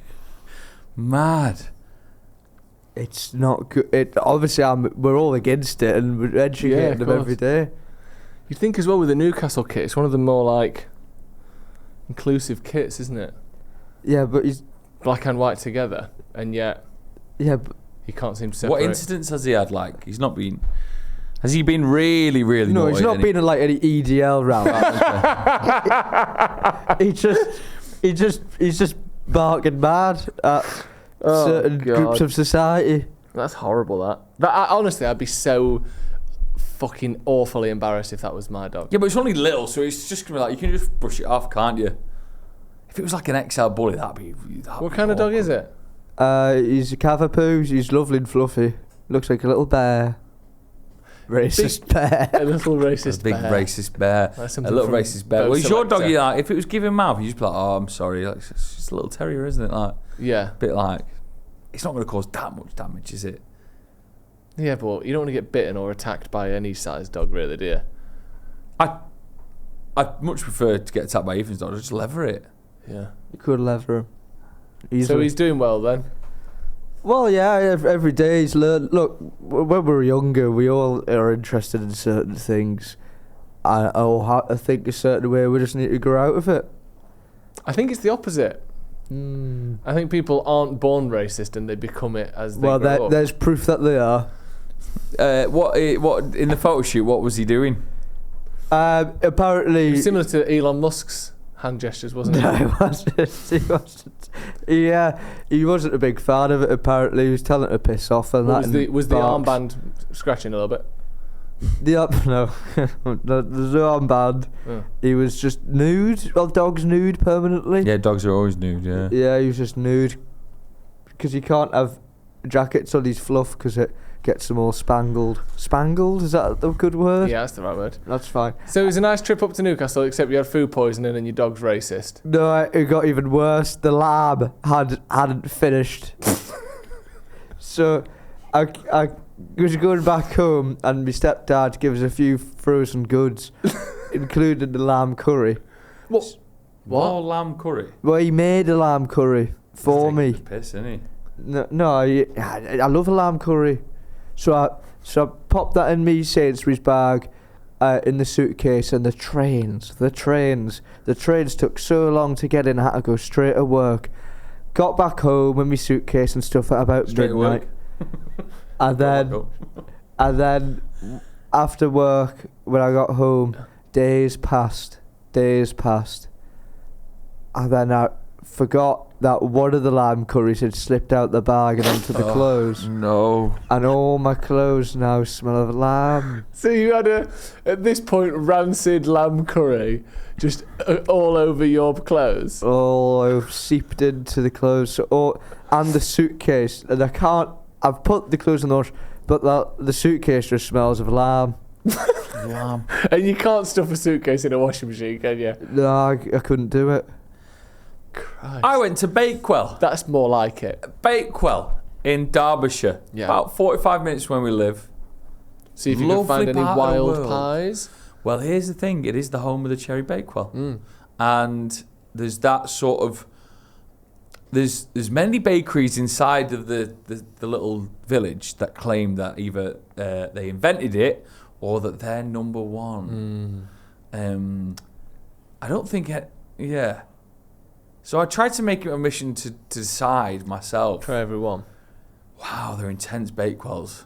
Speaker 2: mad.
Speaker 4: It's not good. Obviously, we're all against it, and we're educating them every day.
Speaker 3: You'd think as well with the Newcastle kit, it's one of the more like inclusive kits, isn't it?
Speaker 4: Yeah, but he's
Speaker 3: Black and white together, and yet
Speaker 4: but
Speaker 3: he can't seem to separate.
Speaker 2: What incidents has he had? Like, he's not been. Has he been really, really?
Speaker 4: no,
Speaker 2: naughty
Speaker 4: he's not
Speaker 2: then?
Speaker 4: been in like any EDL round. he's just barking mad at certain groups of society.
Speaker 3: That's horrible. Honestly, I'd be so fucking awfully embarrassed if that was my dog.
Speaker 2: Yeah, but it's only little, so it's just gonna be like, you can just brush it off, can't you? If it was like an XL bully, that'd be
Speaker 3: What kind of dog is it?
Speaker 4: He's a Cavapoo. He's lovely and fluffy. Looks like a little bear. Racist bear.
Speaker 3: A little racist
Speaker 2: A big
Speaker 3: bear.
Speaker 2: racist bear.
Speaker 3: Like
Speaker 2: A
Speaker 3: something
Speaker 2: little
Speaker 3: from
Speaker 2: racist bear.
Speaker 3: Bo
Speaker 2: Well, it's your
Speaker 3: Selector.
Speaker 2: doggy. Like, if it was giving mouth, you'd just be like, oh, I'm sorry. Like, it's just a little terrier, isn't it? Like,
Speaker 3: Yeah.
Speaker 2: a bit like, it's not going to cause that much damage, is it?
Speaker 3: Yeah, but you don't want to get bitten or attacked by any size dog, really, do you?
Speaker 2: I'd much prefer to get attacked by Ethan's dog. Just lever it.
Speaker 3: Yeah.
Speaker 4: You could lever him.
Speaker 3: So he's doing well then?
Speaker 4: Well, yeah, every day he's learned. Look, when we were younger, we all are interested in certain things. I think a certain way, we just need to grow out of it.
Speaker 3: I think it's the opposite. I think people aren't born racist and they become it as they grow up.
Speaker 4: There's proof that they are.
Speaker 2: What in the photo shoot? What was he doing?
Speaker 4: Apparently,
Speaker 3: Similar to Elon Musk's hand gestures, wasn't it?
Speaker 4: no, he wasn't. He wasn't a big fan of it. Apparently, he was telling her to piss off and
Speaker 3: Well,
Speaker 4: that.
Speaker 3: was the
Speaker 4: barks.
Speaker 3: armband scratching a little bit?
Speaker 4: No, there's no armband.
Speaker 3: Oh.
Speaker 4: He was just nude. Well, dog's nude permanently.
Speaker 2: Yeah, dogs are always nude. Yeah.
Speaker 4: Yeah, he was just nude. Because you can't have jackets on his fluff because it gets them all spangled. Spangled? Is that a good word?
Speaker 3: Yeah, that's the right word.
Speaker 4: That's fine.
Speaker 3: So it was a nice trip up to Newcastle, except you had food poisoning and your dog's racist.
Speaker 4: No, it got even worse. The lab hadn't finished. So I was going back home and my stepdad gave us a few frozen goods, including the lamb curry.
Speaker 3: What?
Speaker 2: More lamb curry.
Speaker 4: Well, he made a lamb curry for me.
Speaker 2: Piss, isn't he?
Speaker 4: No, I love a lamb curry. So I popped that in me Sainsbury's bag in the suitcase, and the trains took so long to get in, I had to go straight to work. Got back home with my suitcase and stuff at about
Speaker 2: Straight to
Speaker 4: midnight.
Speaker 2: work.
Speaker 4: And then after work, when I got home, days passed. And then I forgot that one of the lamb curries had slipped out the bag and onto the clothes.
Speaker 2: No.
Speaker 4: And all my clothes now smell of lamb.
Speaker 3: So you had at this point, rancid lamb curry just all over your clothes?
Speaker 4: All seeped into the clothes. And the suitcase. And I've put the clothes in the wash, but the suitcase just smells of lamb.
Speaker 2: Lamb.
Speaker 3: And you can't stuff a suitcase in a washing machine, can you?
Speaker 4: No, I couldn't do it.
Speaker 3: Christ.
Speaker 2: I went to Bakewell.
Speaker 3: That's more like it.
Speaker 2: Bakewell in Derbyshire.
Speaker 3: Yeah.
Speaker 2: About 45 minutes from where we live.
Speaker 3: See if you can
Speaker 2: Lovely
Speaker 3: find any
Speaker 2: part of the
Speaker 3: wild
Speaker 2: world.
Speaker 3: pies.
Speaker 2: Well, here's the thing. It is the home of the Cherry Bakewell.
Speaker 3: Mm.
Speaker 2: And there's that sort of... There's many bakeries inside of the little village that claim that either they invented it or that they're number one. I don't think... Yeah. So I tried to make it a mission to decide myself.
Speaker 3: Try everyone.
Speaker 2: Wow, they're intense Bakewells.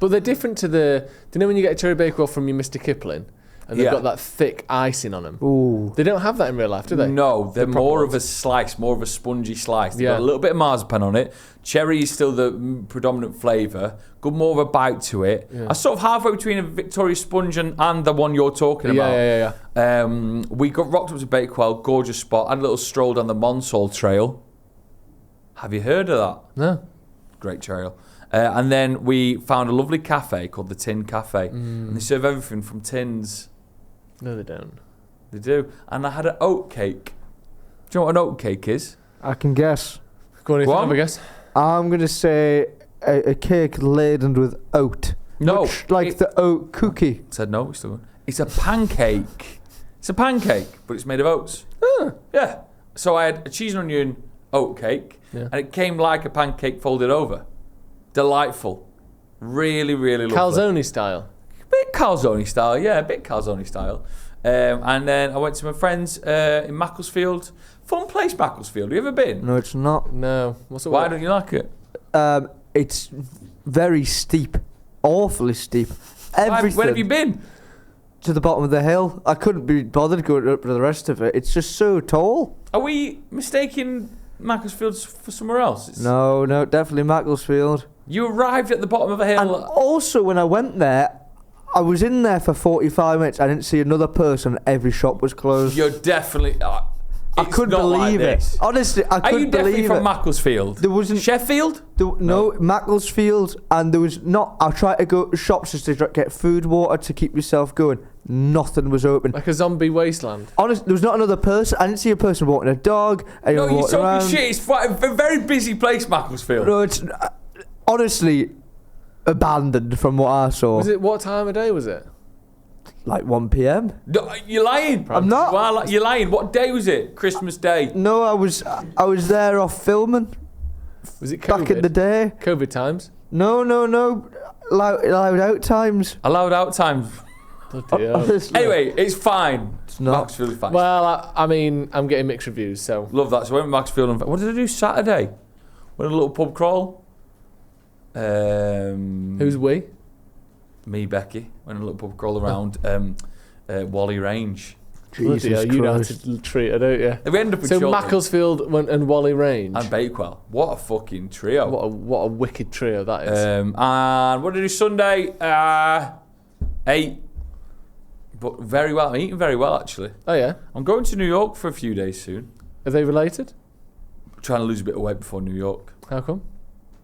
Speaker 3: But they're different to do you know when you get a cherry bakewell from your Mr. Kipling and they've
Speaker 2: Yeah.
Speaker 3: got that thick icing on them?
Speaker 4: Ooh.
Speaker 3: They don't have that in real life, do they?
Speaker 2: No, they're
Speaker 3: The proper
Speaker 2: more
Speaker 3: ones.
Speaker 2: of a slice, more of a spongy slice. They've
Speaker 3: Yeah.
Speaker 2: got a little bit of marzipan on it. Cherry is still the predominant flavour. Good, more of a bite to it.
Speaker 3: Yeah.
Speaker 2: I sort of halfway between a Victoria Sponge and the one you're talking about.
Speaker 3: Yeah.
Speaker 2: We got rocked up to Bakewell, gorgeous spot. Had a little stroll down the Monsall Trail. Have you heard of that?
Speaker 3: No.
Speaker 2: Great trail. And then we found a lovely cafe called the Tin Cafe. And they serve everything from tins.
Speaker 3: No, they don't.
Speaker 2: They do. And I had an oat cake. Do you know what an oat cake is?
Speaker 4: I can guess.
Speaker 3: Go on,
Speaker 2: Go
Speaker 3: Ethan,
Speaker 2: on.
Speaker 3: have a guess.
Speaker 4: I'm going to say a cake laden with oat.
Speaker 2: No.
Speaker 4: Much like the oat cookie.
Speaker 2: Said no, it's still going. It's a pancake. It's a pancake, but it's made of oats. Yeah. So I had a cheese and onion oat cake, and it came like a pancake folded over. Delightful. Really, really lovely.
Speaker 3: Calzone style.
Speaker 2: Bit calzone style, yeah, a bit calzone style. And then I went to my friends in Macclesfield. Fun place, Macclesfield. Have you ever been?
Speaker 4: No, it's not.
Speaker 3: No. What's it?
Speaker 2: Why don't you like it?
Speaker 4: It's very steep. Awfully steep. Everything.
Speaker 2: Where have you been?
Speaker 4: To the bottom of the hill. I couldn't be bothered going up to the rest of it. It's just so tall.
Speaker 2: Are we mistaking Macclesfield for somewhere else?
Speaker 4: No, definitely Macclesfield.
Speaker 2: You arrived at the bottom of a hill.
Speaker 4: And also, when I went there, I was in there for 45 minutes. I didn't see another person. Every shop was closed.
Speaker 2: You're definitely...
Speaker 4: I couldn't believe it. Honestly, I couldn't believe it.
Speaker 2: Are you definitely from Macclesfield?
Speaker 4: There wasn't...
Speaker 2: Sheffield?
Speaker 4: No, Macclesfield. And there was not... I tried to go to shops just to get food, water to keep yourself going. Nothing was open.
Speaker 3: Like a zombie wasteland.
Speaker 4: Honestly, there was not another person. I didn't see a person walking a dog.
Speaker 2: No, you're
Speaker 4: walking around.
Speaker 2: talking shit. It's a very busy place, Macclesfield.
Speaker 4: No, it's... honestly, abandoned from what I saw.
Speaker 3: What time of day was it?
Speaker 4: Like 1 p.m.
Speaker 2: No, you're lying.
Speaker 4: I'm not.
Speaker 2: Well, you're lying. What day was it? Christmas Day.
Speaker 4: No, I was there off filming.
Speaker 3: Was it COVID?
Speaker 4: Back in the day.
Speaker 3: COVID times?
Speaker 4: No. Allowed out times.
Speaker 2: Allowed out time.
Speaker 3: Bloody hell.
Speaker 4: Honestly.
Speaker 2: Anyway, it's fine.
Speaker 4: It's not.
Speaker 2: Macclesfield is fine.
Speaker 3: Well, I mean, I'm getting mixed reviews, so...
Speaker 2: Love that. So I went to Macclesfield and... What did I do Saturday? Went on a little pub crawl.
Speaker 3: Who's we?
Speaker 2: Me, Becky. Went on a little pub crawl around Whalley Range.
Speaker 3: Bloody hell, you know how to treat her, don't you?
Speaker 2: We ended up in
Speaker 3: So
Speaker 2: Shortland
Speaker 3: Macclesfield and Whalley Range.
Speaker 2: and Bakewell. What a fucking trio.
Speaker 3: What a wicked trio that is.
Speaker 2: And what did I do Sunday? Ate. But very well. I'm eating very well, actually.
Speaker 3: Oh yeah?
Speaker 2: I'm going to New York for a few days soon.
Speaker 3: Are they related?
Speaker 2: I'm trying to lose a bit of weight before New York,
Speaker 3: How come?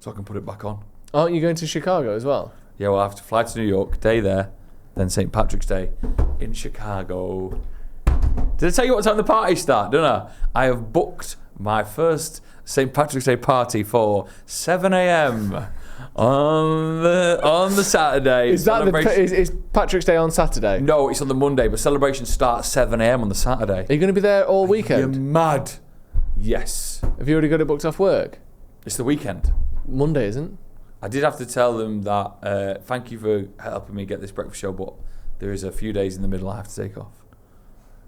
Speaker 2: so I can put it back on.
Speaker 3: Aren't you going to Chicago as well?
Speaker 2: Yeah, well, I have to fly to New York, day there, then St. Patrick's Day in Chicago. Did I tell you what time the parties start? Don't I? I have booked my first St. Patrick's Day party for 7 a.m. on the Saturday.
Speaker 3: Is that is Patrick's Day on Saturday?
Speaker 2: No, it's on the Monday, but celebration starts 7 a.m. on the Saturday.
Speaker 3: Are you going to be there all
Speaker 2: You're
Speaker 3: weekend?
Speaker 2: mad. Yes.
Speaker 3: Have you already got it booked off work?
Speaker 2: It's the weekend.
Speaker 3: Monday, isn't?
Speaker 2: I did have to tell them that thank you for helping me get this breakfast show, but there is a few days in the middle I have to take off.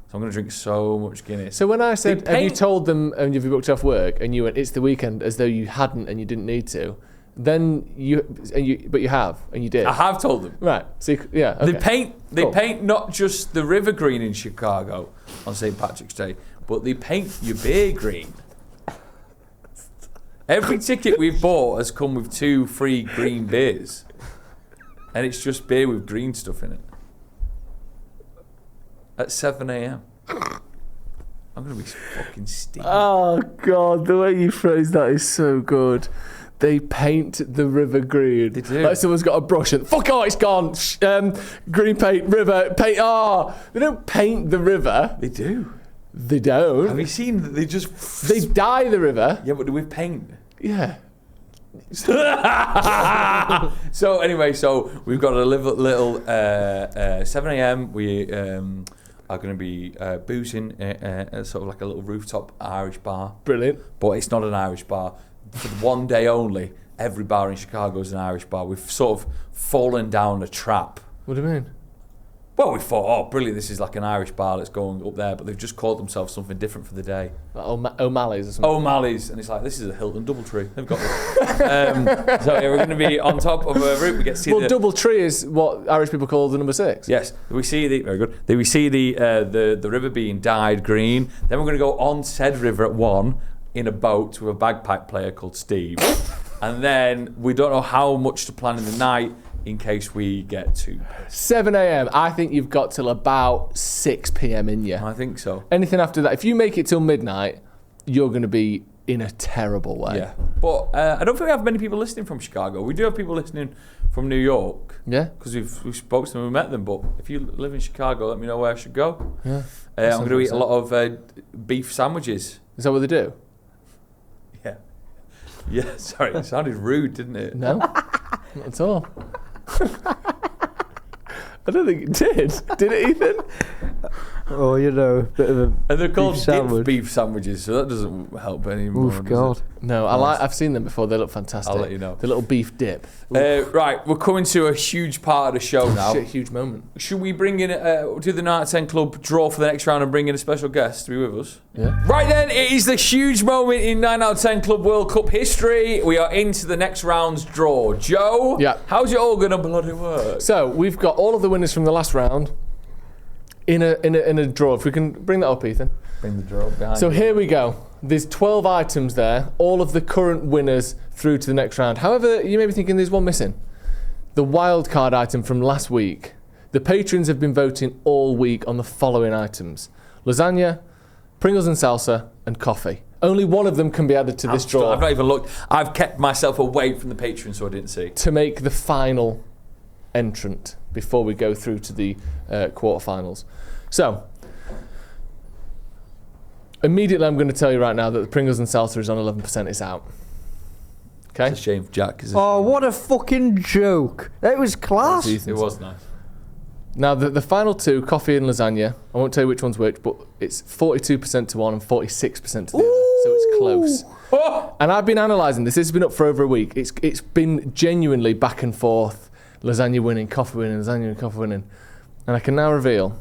Speaker 2: So I'm going to drink so much Guinness.
Speaker 3: So when I said, have you told them and you've booked off work, and you went, it's the weekend, as though you hadn't and you didn't need to, then but you have, and you did.
Speaker 2: I have told them.
Speaker 3: Right. So yeah. Okay.
Speaker 2: They paint not just the river green in Chicago on St. Patrick's Day, but they paint your beer green. Every ticket we've bought has come with 2 free green beers. And it's just beer with green stuff in it. At 7 a.m. I'm going to be fucking stinking.
Speaker 3: Oh, God, the way you phrase that is so good. They paint the river green.
Speaker 2: They do.
Speaker 3: Like someone's got a brush and, fuck, oh, it's gone. Green paint, river, paint, They don't paint the river.
Speaker 2: They do.
Speaker 3: They don't.
Speaker 2: Have you seen that they just...
Speaker 3: They dye the river.
Speaker 2: Yeah, but with paint.
Speaker 3: Yeah.
Speaker 2: So anyway, we've got a little 7 a.m. We are going to be boozing at sort of like a little rooftop Irish bar.
Speaker 3: Brilliant.
Speaker 2: But it's not an Irish bar. For one day only, every bar in Chicago is an Irish bar. We've sort of fallen down a trap.
Speaker 3: What do you mean?
Speaker 2: Well, we thought, oh, brilliant, this is like an Irish bar that's going up there, but they've just called themselves something different for the day.
Speaker 3: Like O'Malley's or something?
Speaker 2: O'Malley's, and it's like, this is a Hilton Doubletree. They've got this. So yeah, we're going to be on top of a roof. We get to see
Speaker 3: Doubletree is what Irish people call the number 6.
Speaker 2: Yes, we see very good. We see the river being dyed green. Then we're going to go on said river at 1 in a boat with a bagpipe player called Steve. And then we don't know how much to plan in the night in case we get to
Speaker 3: 7 a.m. I think you've got till about 6 p.m. in you.
Speaker 2: I think so.
Speaker 3: Anything after that, if you make it till midnight, you're going to be in a terrible way.
Speaker 2: Yeah, but I don't think we have many people listening from Chicago. We do have people listening from New York.
Speaker 3: Yeah.
Speaker 2: Because we've spoken to them, we met them. But if you live in Chicago, let me know where I should go.
Speaker 3: Yeah.
Speaker 2: I'm going to eat a lot of beef sandwiches.
Speaker 3: Is that what they do?
Speaker 2: Yeah. Yeah, sorry, it sounded rude, didn't it?
Speaker 3: No, not at all. I don't think it did. Did it, Ethan?
Speaker 4: Or, a bit of a
Speaker 2: And they're called
Speaker 4: beef
Speaker 2: dip
Speaker 4: sandwich.
Speaker 2: beef sandwiches, so that doesn't help anymore.
Speaker 4: Oof, God.
Speaker 3: No, I've seen them before. They look fantastic.
Speaker 2: I'll let you know.
Speaker 3: The little beef dip.
Speaker 2: Right, we're coming to a huge part of the show now.
Speaker 3: Shit, huge moment.
Speaker 2: Should we bring in, do the 9 out of 10 club draw for the next round and bring in a special guest to be with us?
Speaker 3: Yeah.
Speaker 2: Right then, it is the huge moment in 9 out of 10 club World Cup history. We are into the next round's draw. Joe,
Speaker 3: Yeah.
Speaker 2: how's it all going to bloody work?
Speaker 3: So we've got all of the winners from the last round in a draw. If we can bring that up, Ethan.
Speaker 2: Bring the draw behind
Speaker 3: So
Speaker 2: you.
Speaker 3: here we go. There's 12 items there, all of the current winners through to the next round. However, you may be thinking there's one missing. The wild card item from last week. The patrons have been voting all week on the following items: lasagna, Pringles and salsa, and coffee. Only one of them can be added to this draw
Speaker 2: I've not even looked. I've kept myself away from the Patreon so I didn't see.
Speaker 3: to make the final entrant before we go through to the quarterfinals. So, immediately I'm going to tell you right now that the Pringles and salsa is on 11%. It's out. Okay?
Speaker 2: It's a shame for Jack.
Speaker 4: Oh, what a fucking joke. That was class.
Speaker 2: It was nice.
Speaker 3: Now, the final two, coffee and lasagna, I won't tell you which one's which, but it's 42% to one and 46% to the other, so it's close.
Speaker 2: Oh!
Speaker 3: And I've been analysing this. This has been up for over a week. It's been genuinely back and forth. Lasagna winning, coffee winning, lasagna winning, coffee winning. And I can now reveal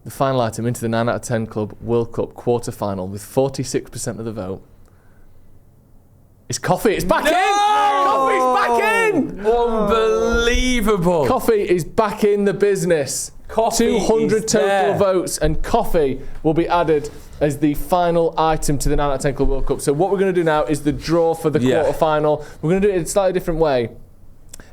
Speaker 3: the final item into the 9 out of 10 Club World Cup quarter-final with 46% of the vote. It's coffee. It's back in! Coffee's back in!
Speaker 2: Unbelievable.
Speaker 3: Coffee is back in the business.
Speaker 2: Coffee
Speaker 3: 200
Speaker 2: is
Speaker 3: total
Speaker 2: there.
Speaker 3: votes, and coffee will be added as the final item to the 9 out of 10 Club World Cup. So what we're going to do now is the draw for the quarter-final. We're going to do it in a slightly different way.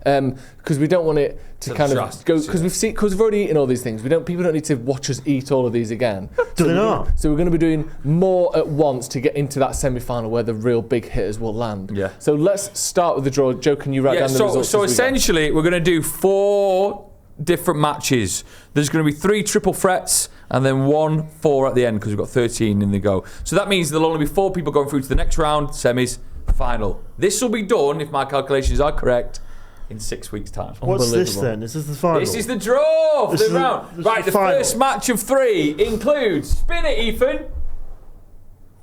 Speaker 3: Because we don't want it to kind of go, because we've already eaten all these things. People don't need to watch us eat all of these again.
Speaker 5: Do they not?
Speaker 3: So we're going to be doing more at once to get into that semi-final where the real big hitters will land.
Speaker 2: Yeah.
Speaker 3: So let's start with the draw. Joe, can you write down the results?
Speaker 2: So
Speaker 3: as we go?
Speaker 2: essentially, we're going to do 4 different matches. There's going to be 3 triple threats and then 1 4 at the end because we've got 13 in the go. So that means there'll only be 4 people going through to the next round, semis, final. This will be done, if my calculations are correct, in 6 weeks' time.
Speaker 5: What's this then? Is this the final?
Speaker 2: This is the draw for the round. Right, the first match of 3 includes, spin it, Ethan.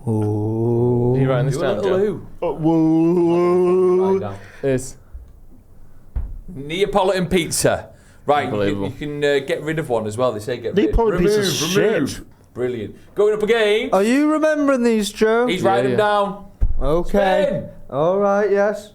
Speaker 4: Oh.
Speaker 3: Are you writing this
Speaker 2: Do a
Speaker 3: down,
Speaker 2: little
Speaker 3: Joe?
Speaker 2: who.
Speaker 5: Whoa.
Speaker 2: Right down.
Speaker 3: Is
Speaker 2: Neapolitan pizza. Right,
Speaker 3: Unbelievable.
Speaker 2: you can get rid of one as well. They say get rid.
Speaker 5: Neapolitan pizza's shit.
Speaker 2: Brilliant. Going up again.
Speaker 4: Are you remembering these, Joe?
Speaker 2: He's writing them down.
Speaker 4: Okay.
Speaker 2: Spin.
Speaker 4: All right, yes.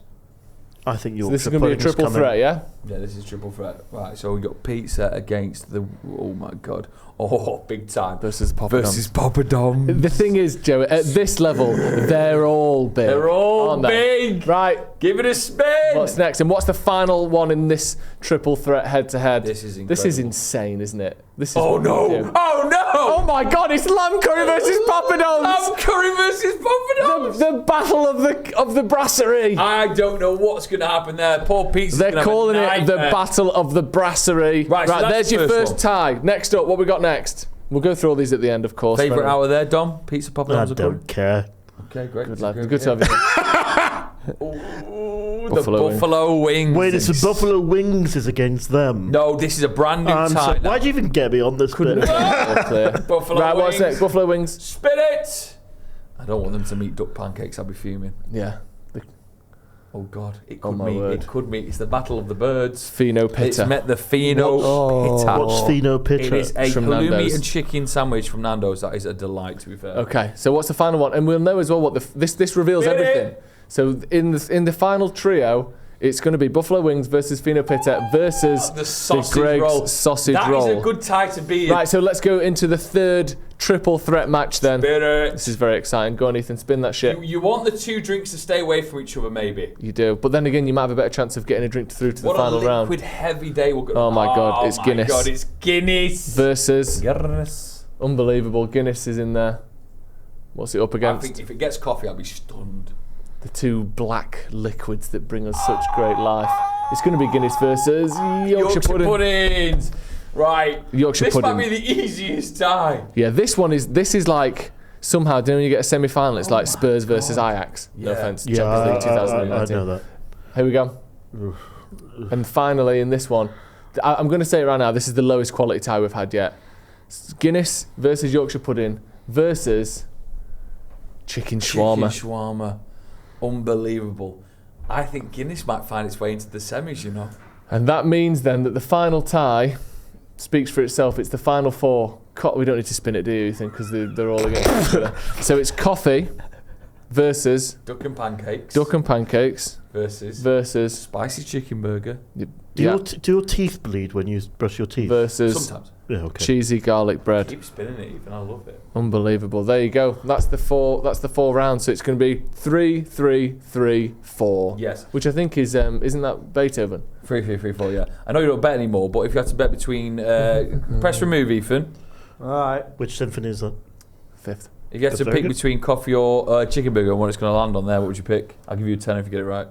Speaker 5: I think
Speaker 3: so this is going to be a triple threat, yeah?
Speaker 2: Yeah, this is triple threat. Right, so we got pizza against the. Oh my god. Oh, big time.
Speaker 3: Versus Papa
Speaker 2: Dom.
Speaker 3: The thing is, Joe, at this level, they're all big.
Speaker 2: They're all
Speaker 3: aren't they?
Speaker 2: big.
Speaker 3: Right.
Speaker 2: Give it a spin.
Speaker 3: What's next? And what's the final one in this triple threat head-to-head?
Speaker 2: This is
Speaker 3: This is
Speaker 2: incredible.
Speaker 3: insane, isn't it? This is
Speaker 2: Oh
Speaker 3: what we
Speaker 2: no!
Speaker 3: do.
Speaker 2: Oh no!
Speaker 3: Oh my God! It's lamb curry versus poppadoms.
Speaker 2: Lamb curry versus poppadoms.
Speaker 3: The battle of the brasserie.
Speaker 2: I don't know what's going to happen there. Poor pizza's
Speaker 3: They're
Speaker 2: gonna have a
Speaker 3: calling it the
Speaker 2: nightmare.
Speaker 3: battle of the brasserie.
Speaker 2: Right, so that's
Speaker 3: there's
Speaker 2: the
Speaker 3: your
Speaker 2: first
Speaker 3: first tie. Next up, what we got next? We'll go through all these at the end, of course.
Speaker 2: Favourite
Speaker 3: Right.
Speaker 2: hour there, Dom? Pizza
Speaker 5: I
Speaker 2: poppadoms.
Speaker 5: don't care.
Speaker 2: Okay, great.
Speaker 3: Good lad. Good to have you.
Speaker 2: Ooh,
Speaker 3: Buffalo
Speaker 2: the
Speaker 3: wing.
Speaker 2: Buffalo wings.
Speaker 5: Wait, it's the Buffalo Wings is against them.
Speaker 2: No, this is a brand new tie.
Speaker 5: Why'd you even get me on this bit?
Speaker 2: Buffalo
Speaker 3: Right,
Speaker 2: wings.
Speaker 3: what's next? Buffalo wings.
Speaker 2: Spin it. I don't want them to meet duck pancakes. I'll be fuming.
Speaker 3: Yeah.
Speaker 2: Oh God, it
Speaker 3: Oh,
Speaker 2: could
Speaker 3: my
Speaker 2: meet.
Speaker 3: word.
Speaker 2: It could meet. It's the battle of the birds.
Speaker 3: Fino
Speaker 2: It's
Speaker 3: pita.
Speaker 2: met the Fino
Speaker 4: Oh.
Speaker 2: pita.
Speaker 5: What's Fino
Speaker 2: It
Speaker 5: Pita?
Speaker 2: is a
Speaker 3: From
Speaker 2: halloumi
Speaker 3: Nando's.
Speaker 2: and chicken sandwich from Nando's. That is a delight, to be fair.
Speaker 3: Okay, so what's the final one? And we'll know as well what this reveals
Speaker 2: Spin it.
Speaker 3: everything. So in the final trio, it's going to be Buffalo wings versus Fino pita versus
Speaker 2: The sausage
Speaker 3: Greg's
Speaker 2: roll.
Speaker 3: sausage
Speaker 2: That
Speaker 3: roll.
Speaker 2: is a good tie to be in.
Speaker 3: Right, so let's go into the third triple threat match then.
Speaker 2: Spin it.
Speaker 3: This is very exciting. Go on, Ethan, spin that shit.
Speaker 2: You want the 2 drinks to stay away from each other, maybe.
Speaker 3: You do, but then again, you might have a better chance of getting a drink through to the
Speaker 2: What
Speaker 3: final
Speaker 2: a
Speaker 3: round.
Speaker 2: liquid heavy day we're going.
Speaker 3: Oh my God, it's Guinness.
Speaker 2: Oh my God, it's Guinness.
Speaker 3: Versus
Speaker 2: Guinness.
Speaker 3: unbelievable. Guinness is in there. What's it up
Speaker 2: I
Speaker 3: against?
Speaker 2: think if it gets coffee, I'll be stunned.
Speaker 3: The 2 black liquids that bring us such great life. It's going to be Guinness versus Yorkshire pudding.
Speaker 2: puddings. Right.
Speaker 3: Yorkshire
Speaker 2: this
Speaker 3: pudding.
Speaker 2: might be the easiest tie.
Speaker 3: Yeah, this is like somehow, do you know when you get a semi-final, it's like Spurs versus Ajax. No
Speaker 2: Yeah.
Speaker 3: offence,
Speaker 5: Yeah,
Speaker 3: Champions League
Speaker 5: I
Speaker 3: 2019.
Speaker 5: know that.
Speaker 3: Here we go. And finally, in this one, I'm going to say it right now, this is the lowest quality tie we've had yet. Guinness versus Yorkshire pudding versus chicken shawarma.
Speaker 2: Chicken shawarma. Unbelievable. I think Guinness might find its way into the semis, you know.
Speaker 3: And that means then that the final tie speaks for itself. It's the final four. We don't need to spin it, do you, Ethan? Because they're all against each other. So it's coffee versus
Speaker 2: Duck and pancakes.
Speaker 3: versus
Speaker 2: spicy chicken burger.
Speaker 5: Do your teeth bleed when you brush your teeth?
Speaker 3: versus
Speaker 2: Sometimes.
Speaker 5: Yeah, okay.
Speaker 3: cheesy garlic bread.
Speaker 2: Keep spinning it, even. I love it.
Speaker 3: Unbelievable. There you go. That's the four rounds. So it's going to be 3, 3, 3, 4.
Speaker 2: Yes.
Speaker 3: Which I think is isn't that Beethoven?
Speaker 2: 3, 3, 3, 4, yeah. I know you don't bet anymore, but if you had to bet between... press remove, Ethan.
Speaker 4: Alright.
Speaker 5: Which symphony is that?
Speaker 3: 5th.
Speaker 2: If you had to
Speaker 5: Very
Speaker 2: pick
Speaker 5: good.
Speaker 2: between coffee or chicken burger and what it's going to land on there, what would you pick? I'll give you a 10 if you get it right.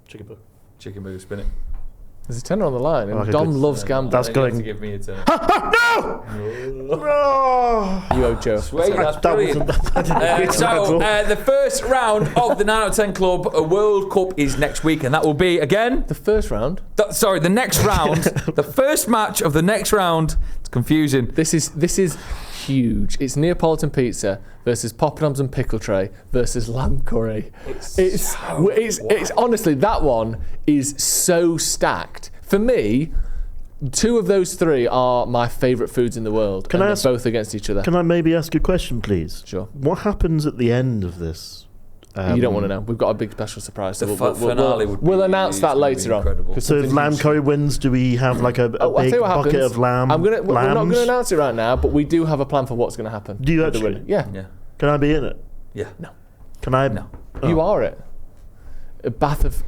Speaker 5: Chicken burger.
Speaker 2: Chicken burger, spin it.
Speaker 3: There's a tenner on the line, and
Speaker 5: Okay,
Speaker 3: Dom
Speaker 5: good.
Speaker 3: loves gambling.
Speaker 5: That's
Speaker 2: Then you have
Speaker 5: going-
Speaker 2: to give me a 10.
Speaker 3: You owe Joe.
Speaker 2: Sweet, that's
Speaker 5: That
Speaker 2: brilliant.
Speaker 5: wasn't
Speaker 2: The first round of the 9 out of 10 Club World Cup is next week, and that will be, again...
Speaker 3: The first round.
Speaker 2: the next round. The first match of the next round. It's confusing.
Speaker 3: This is huge. It's Neapolitan pizza versus poppadoms and pickle tray versus lamb curry. It's honestly, that one is so stacked. For me, 2 of those 3 are my favourite foods in the world.
Speaker 5: Can
Speaker 3: and
Speaker 5: I
Speaker 3: they're
Speaker 5: ask-
Speaker 3: both against each other.
Speaker 5: Can I maybe ask a question, please?
Speaker 3: Sure.
Speaker 5: What happens at the end of this?
Speaker 3: You don't want to know. We've got a big special surprise. So
Speaker 2: The
Speaker 3: we'll
Speaker 2: finale would
Speaker 3: we'll
Speaker 2: be-
Speaker 3: announce that
Speaker 2: it's gonna be
Speaker 3: later on.
Speaker 2: incredible.
Speaker 3: 'Cause
Speaker 5: So if
Speaker 3: something
Speaker 5: lamb
Speaker 3: huge-
Speaker 5: curry wins, do we have like a
Speaker 3: I'll
Speaker 5: big
Speaker 3: tell you what
Speaker 5: bucket
Speaker 3: happens.
Speaker 5: of lamb?
Speaker 3: We're not going
Speaker 5: lambs?
Speaker 3: to announce it right now, but we do have a plan for what's going to happen.
Speaker 5: Do you
Speaker 3: with the
Speaker 5: actually?
Speaker 3: winner. Yeah.
Speaker 2: Yeah.
Speaker 5: Can I be in it?
Speaker 2: Yeah.
Speaker 5: Can I?
Speaker 2: No.
Speaker 3: You are it.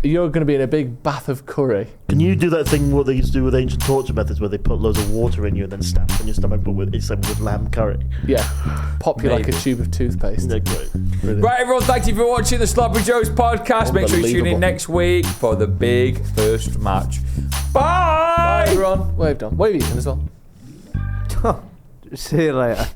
Speaker 3: You're going to be in a big bath of curry.
Speaker 5: Can you do that thing what they used to do with ancient torture methods, where they put loads of water in you and then stamp on your stomach, but instead with lamb curry?
Speaker 3: Yeah. Pop you like a
Speaker 2: Maybe.
Speaker 3: tube of toothpaste.
Speaker 5: Yeah, great.
Speaker 3: Brilliant.
Speaker 2: Right, everyone, thank you for watching the Sloppy Joes podcast. Make sure you tune in
Speaker 3: Unbelievable.
Speaker 2: next week for the big first match. Bye!
Speaker 3: Bye, everyone. Wave, Dom. Wave, Ethan, as well.
Speaker 4: See you later.